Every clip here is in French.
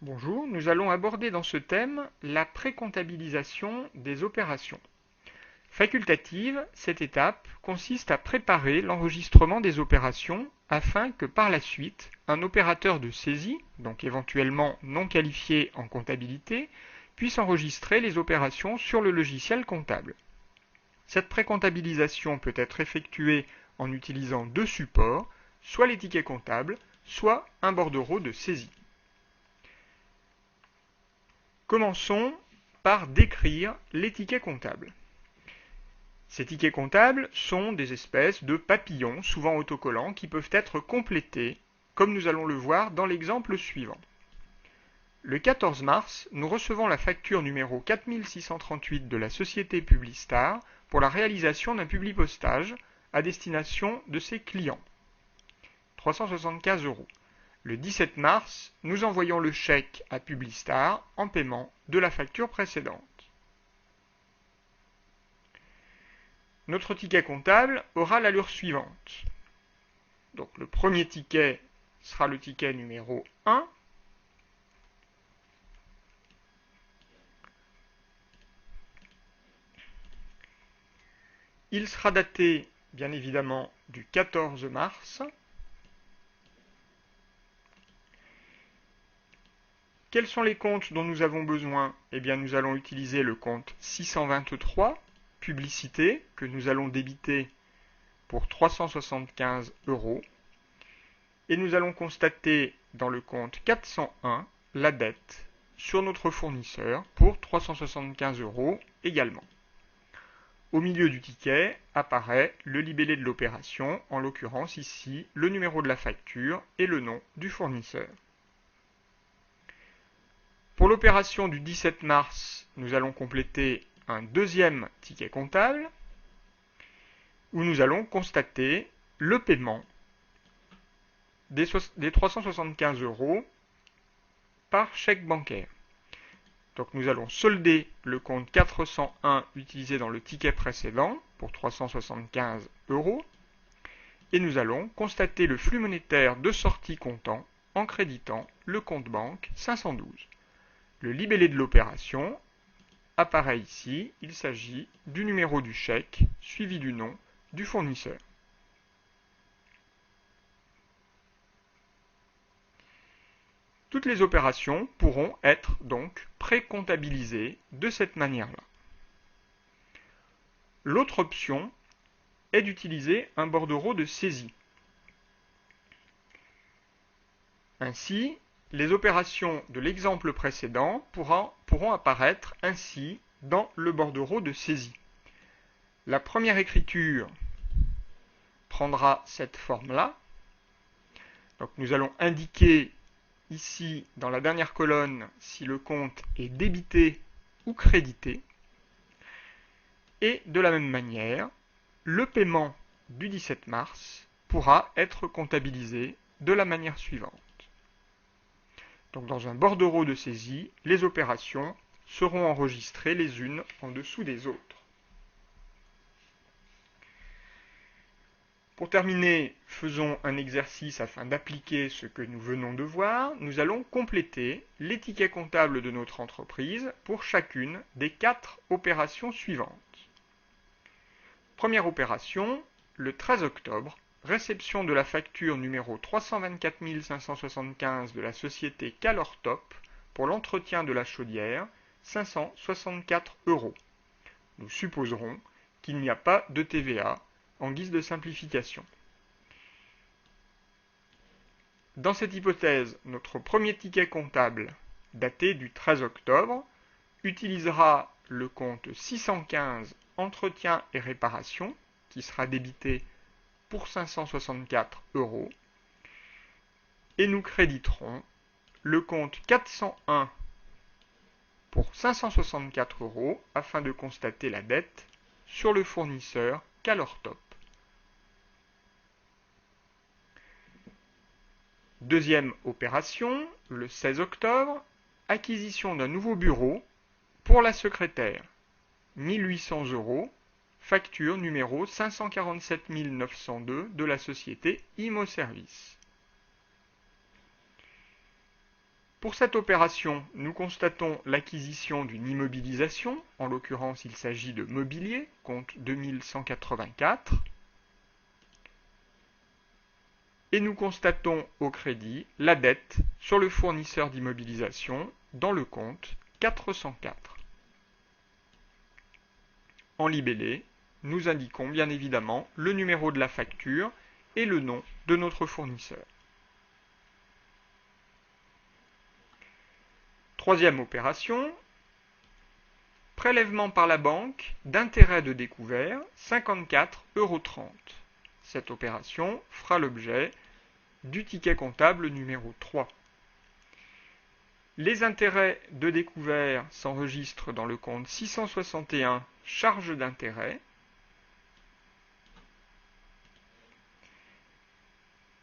Bonjour, nous allons aborder dans ce thème la précomptabilisation des opérations. Facultative, cette étape consiste à préparer l'enregistrement des opérations afin que par la suite, un opérateur de saisie, donc éventuellement non qualifié en comptabilité, puisse enregistrer les opérations sur le logiciel comptable. Cette précomptabilisation peut être effectuée en utilisant deux supports, soit les tickets comptables, soit un bordereau de saisie. Commençons par décrire les tickets comptables. Ces tickets comptables sont des espèces de papillons, souvent autocollants, qui peuvent être complétés, comme nous allons le voir dans l'exemple suivant. Le 14 mars, nous recevons la facture numéro 4638 de la société Publistar pour la réalisation d'un publipostage à destination de ses clients. 375 €. Le 17 mars, nous envoyons le chèque à Publistar en paiement de la facture précédente. Notre ticket comptable aura l'allure suivante. Donc le premier ticket sera le ticket numéro 1. Il sera daté, bien évidemment, du 14 mars. Quels sont les comptes dont nous avons besoin? Eh bien, nous allons utiliser le compte 623, publicité, que nous allons débiter pour 375 €. Et nous allons constater dans le compte 401 la dette sur notre fournisseur pour 375 € également. Au milieu du ticket apparaît le libellé de l'opération, en l'occurrence ici le numéro de la facture et le nom du fournisseur. Pour l'opération du 17 mars, nous allons compléter un deuxième ticket comptable où nous allons constater le paiement des 375 € par chèque bancaire. Donc nous allons solder le compte 401 utilisé dans le ticket précédent pour 375 € et nous allons constater le flux monétaire de sortie comptant en créditant le compte banque 512. Le libellé de l'opération apparaît ici, il s'agit du numéro du chèque suivi du nom du fournisseur. Toutes les opérations pourront être donc précomptabilisées de cette manière-là. L'autre option est d'utiliser un bordereau de saisie. Ainsi, les opérations de l'exemple précédent pourront apparaître ainsi dans le bordereau de saisie. La première écriture prendra cette forme-là. Donc nous allons indiquer ici, dans la dernière colonne, si le compte est débité ou crédité. Et de la même manière, le paiement du 17 mars pourra être comptabilisé de la manière suivante. Donc dans un bordereau de saisie, les opérations seront enregistrées les unes en dessous des autres. Pour terminer, faisons un exercice afin d'appliquer ce que nous venons de voir. Nous allons compléter les tickets comptables de notre entreprise pour chacune des 4 opérations suivantes. Première opération, le 13 octobre, réception de la facture numéro 324 575 de la société Calortop pour l'entretien de la chaudière, 564 €. Nous supposerons qu'il n'y a pas de TVA en guise de simplification. Dans cette hypothèse, notre premier ticket comptable, daté du 13 octobre, utilisera le compte 615 entretien et réparation, qui sera débité pour 564 €, et nous créditerons le compte 401 pour 564 € afin de constater la dette sur le fournisseur Calortop. Deuxième opération, le 16 octobre, acquisition d'un nouveau bureau pour la secrétaire, 1800 €, facture numéro 547 902 de la société Imo Service. Pour cette opération, nous constatons l'acquisition d'une immobilisation, en l'occurrence il s'agit de mobilier, compte 2184, et nous constatons au crédit la dette sur le fournisseur d'immobilisation dans le compte 404. En libellé, nous indiquons bien évidemment le numéro de la facture et le nom de notre fournisseur. Troisième opération, prélèvement par la banque d'intérêt de découvert 54,30 €. Cette opération fera l'objet du ticket comptable numéro 3. Les intérêts de découvert s'enregistrent dans le compte 661 charges d'intérêt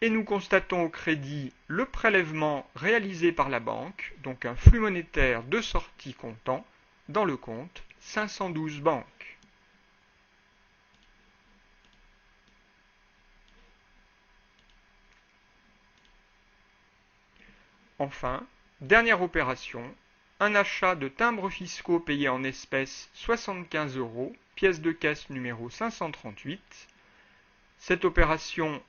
et nous constatons au crédit le prélèvement réalisé par la banque, donc un flux monétaire de sortie comptant, dans le compte 512 banques. Enfin, dernière opération, un achat de timbres fiscaux payés en espèces 75 €, pièce de caisse numéro 538. Cette opération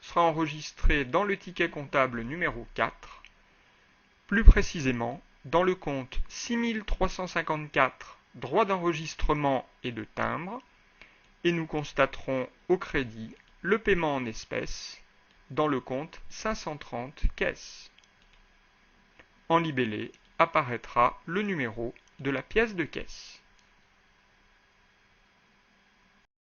sera enregistrée dans le ticket comptable numéro 4, plus précisément dans le compte 6354 droits d'enregistrement et de timbre, et nous constaterons au crédit le paiement en espèces dans le compte 530 caisse. En libellé apparaîtra le numéro de la pièce de caisse.